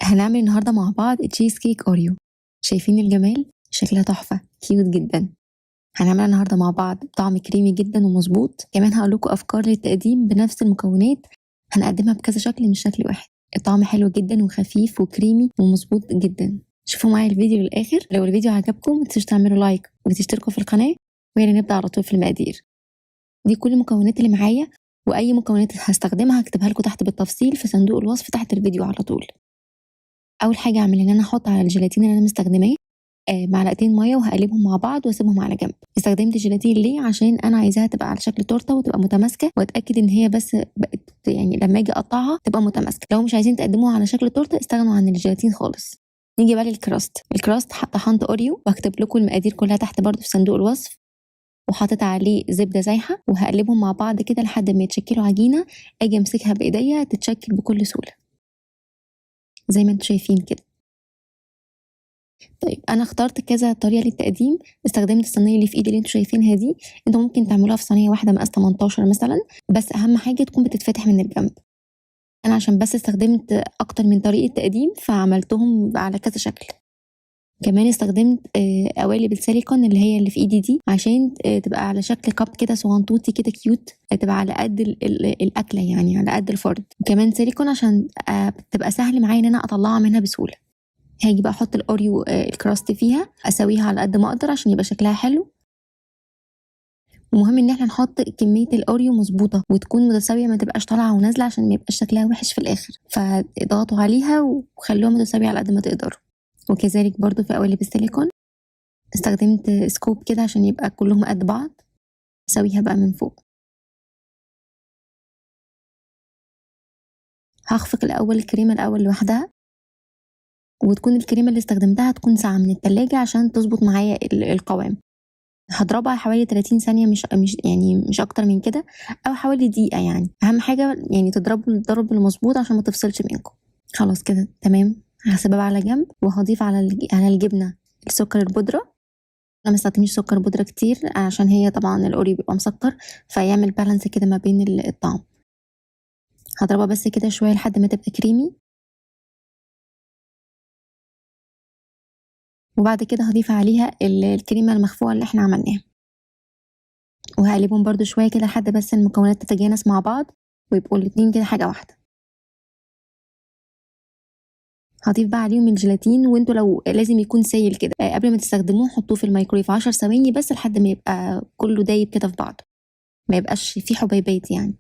هنعمل النهارده مع بعض تشيز كيك اوريو. شايفين الجمال؟ شكلها تحفه، كيوت جدا. هنعملها النهارده مع بعض، طعم كريمي جدا ومظبوط. كمان هقول لكم افكار للتقديم بنفس المكونات، هنقدمها بكذا شكل مش شكل واحد. الطعم حلو جدا وخفيف وكريمي ومظبوط جدا. شوفوا معايا الفيديو للاخر. لو الفيديو عجبكم متنسوش تعملوا لايك وتشتركوا في القناه، ويلا نبدا على طول في المقادير. دي كل المكونات اللي معايا، واي مكونات هستخدمها هكتبها لكم تحت بالتفصيل في صندوق الوصف تحت الفيديو على طول. اول حاجه اعمل ان انا احط على الجيلاتين اللي انا مستخدماه معلقتين ميه وهقلبهم مع بعض واسيبهم على جنب. استخدمت جيلاتين ليه؟ عشان انا عايزاها تبقى على شكل تورته وتبقى متماسكه، واتاكد ان هي بس بقت يعني لما اجي اقطعها تبقى متماسكه. لو مش عايزين تقدموها على شكل تورته استغنوا عن الجيلاتين خالص. نيجي بقى للكراست. الكراست طحنت اوريو وهكتب لكم المقادير كلها تحت برضو في صندوق الوصف، وحاطط عليه زبده سايحه وهقلبهم مع بعض كده لحد ما يتشكلوا عجينه اجي امسكها بايديا تتشكل بكل سهوله زي ما انتم شايفين كده. طيب انا اخترت كذا طريقه للتقديم. استخدمت الصينيه اللي في ايدي اللي انتوا شايفينها دي، انتوا ممكن تعملوها في صينيه واحده مقاس 18 مثلا، بس اهم حاجه تكون بتتفتح من الجنب. انا عشان بس استخدمت اكتر من طريقه تقديم فعملتهم على كذا شكل. كمان استخدمت قوالب السيليكون اللي هي اللي في ايدي دي عشان تبقى على شكل كاب كده صغنطوطي كده كيوت، تبقى على قد الاكله يعني على قد الفرد. وكمان سيليكون عشان تبقى سهل معايا ان انا اطلعها منها بسهوله. هاجي بقى احط الاوريو الكراست فيها، اسويها على قد ما اقدر عشان يبقى شكلها حلو. ومهم ان احنا نحط كميه الاوريو مظبوطه وتكون متساويه، ما تبقاش طالعه ونازله عشان ما يبقاش شكلها وحش في الاخر. فاضغطوا عليها وخلوها متساويه على قد ما تقدروا. وكذلك برضو في قوالب السيليكون استخدمت سكوب كده عشان يبقى كلهم قد بعض. اسويها بقى من فوق. هخفق الاول الكريمه الاول لوحدها، وتكون الكريمه اللي استخدمتها تكون ساقعه من التلاجة عشان تظبط معايا القوام. هضربها حوالي 30 ثانية، مش أكتر من كده، أو حوالي دقيقة. يعني أهم حاجة يعني تضربوا الضرب المظبوط عشان ما تفصلش منكم. خلاص كده تمام. هسيبها على جنب وهضيف على الجبنة السكر البودرة. أنا مستخدمش سكر بودرة كتير عشان هي طبعا الأوريو بيبقى مسكر، فيعمل بالانس كده ما بين الطعم. هضربها بس كده شوية لحد ما تبقى كريمي، وبعد كده هضيف عليها الكريمة المخفوقة اللي احنا عملناها، وهقلبهم برضو شوية كده لحد بس المكونات تتجانس مع بعض ويبقوا الاتنين كده حاجة واحدة. هضيف بقى عليهم الجيلاتين، وانتوا لو لازم يكون سايل كده قبل ما تستخدموه حطوه في الميكرويف 10 ثواني بس لحد ما يبقى كله دايب كده في بعض، ما يبقاش فيه حبيبات يعني.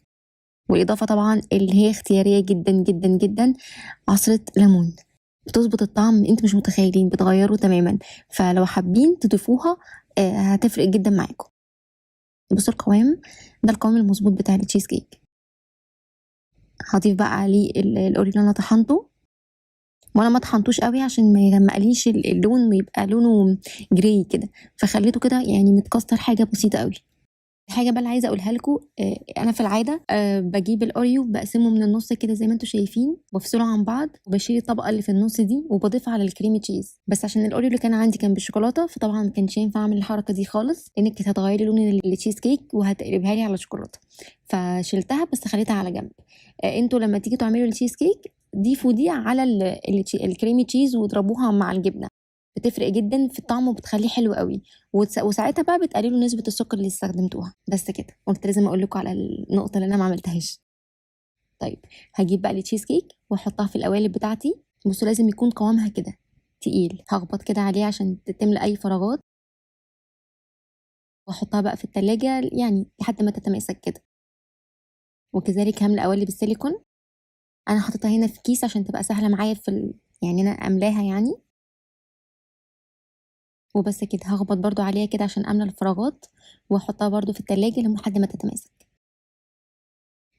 والإضافة طبعا اللي هي اختيارية جدا جدا جدا، عصرة ليمون بتظبط الطعم انتوا مش متخيلين، بتغيره تماما. فلو حابين تضيفوها هتفرق جدا معاكم. بصوا القوام ده، القوام المظبوط بتاع التشيز كيك. هضيف بقى عليه الاوريو اللي انا طحنته، وانا ما طحنتوش قوي عشان ما يغمقليش اللون ويبقى لونه جراي كده، فخليته كده يعني متكسر حاجه بسيطه قوي. الحاجه بقى اللي عايزه اقولها لكم، انا في العاده بجيب الاوريو بقسمه من النص كده زي ما انتم شايفين، بفصله عن بعض وبشيل الطبقه اللي في النص دي وبضيفها على الكريمي تشيز. بس عشان الاوريو اللي كان عندي كان بالشوكولاته، فطبعا ما كانش ينفع اعمل الحركه دي خالص لانك كانت هتغيري لون التشيز كيك وهتقلبها لي على شوكولاته، فشلتها بس خليتها على جنب. انتوا لما تيجي تعملوا التشيز كيك ضيفوا دي على الكريمي تشيز واضربوها مع الجبنه، بتفرق جدا في الطعم وبتخليه حلو قوي. وساعتها بقى بتقللوا نسبة السكر اللي استخدمتوها. بس كده، قلت لازم اقول لكم على النقطة اللي انا ما عملتهاش. طيب هجيب بقى التشيز كيك واحطها في القوالب بتاعتي. بصوا لازم يكون قوامها كده تقيل، هخبط كده عليه عشان تملى اي فراغات، واحطها بقى في التلاجة يعني لحد ما تتماسك كده. وكذلك هملى قوالب السيليكون. انا حاططها هنا في كيس عشان تبقى سهلة معايا يعني انا املاها يعني. وبس كده هخبط برضو عليها كده عشان املى الفراغات، واحطها برضو في التلاجة لحد ما تتماسك.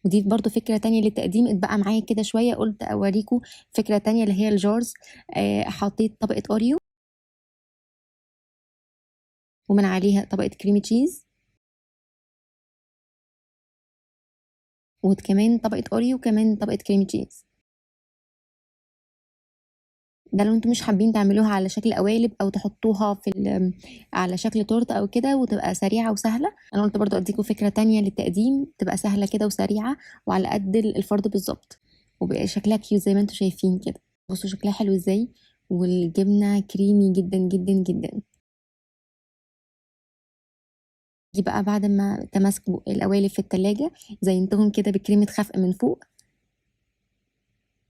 ودي برضو فكرة تانية للتقديم اتبقى معايا كده شوية، قلت اوريكم فكرة تانية اللي هي الجارز. حطيت طبقة اوريو ومن عليها طبقة كريمي تشيز، وكمان طبقة اوريو وكمان طبقة كريمي تشيز. ده لو انتم مش حابين تعملوها على شكل قوالب او تحطوها على شكل تورته او كده وتبقى سريعه وسهله. انا قلت برضو اديكم فكره تانية للتقديم تبقى سهله كده وسريعه وعلى قد الفرد بالظبط، وبقى شكلها كيوت زي ما انتم شايفين كده. بصوا شكلها حلو ازاي، والجبنة كريمي جدا جدا جدا. دي بقى بعد ما تماسكوا القوالب في التلاجة زينتهم كده بكريمة خفق من فوق،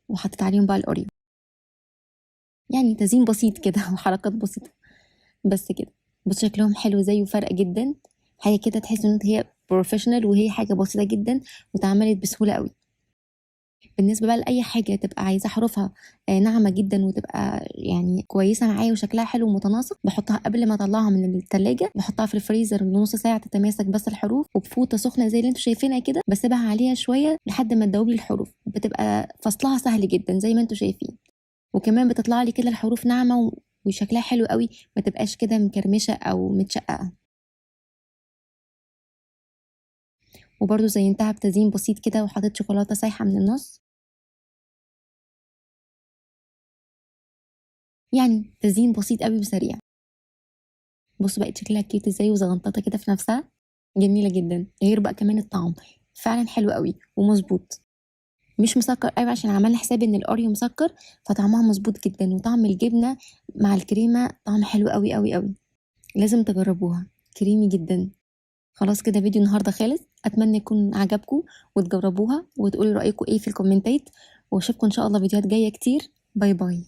وحطيت عليهم بقى الأوريو. يعني تزيين بسيط كده وحركات بسيطة بس كده. بص شكلهم حلو زي وفرق جدا، حاجة كده تحس ان هي بروفيشنال، وهي حاجة بسيطة جدا واتعملت بسهولة قوي. بالنسبة بقى لأي حاجة تبقى عايزة حروفها ناعمة جدا وتبقى يعني كويسة معايا وشكلها حلو ومتناسق، بحطها قبل ما اطلعها من التلاجة، بحطها في الفريزر لنص ساعة تتماسك بس الحروف، وبفوطة سخنة زي اللي انتوا شايفينها كده بسيبها عليها شوية لحد ما تدوب لي الحروف، بتبقى فصلها سهل جدا زي ما انتوا شايفين. وكمان بتطلع لي كده الحروف ناعمة وشكلها حلو قوي، ما تبقاش كده مكرمشة او متشققة. وبرده زينتها بتزيين بسيط كده وحطيت شوكولاتة سايحة من النص، يعني تزيين بسيط قوي وسريع. بص بقت شكلها كيوت ازاي وزغنططة كده في نفسها، جميلة جدا. غير بقى كمان الطعم فعلا حلو قوي ومظبوط، مش مسكر قوي عشان عملنا حساب ان الاوريو مسكر، فطعمها مظبوط جدا. وطعم الجبنة مع الكريمة طعم حلو قوي قوي قوي، لازم تجربوها، كريمي جدا. خلاص كده فيديو النهارده خالص، اتمنى يكون عجبكم وتجربوها وتقولوا رايكم ايه في الكومنتات، واشوفكم ان شاء الله فيديوهات جايه كتير. باي باي.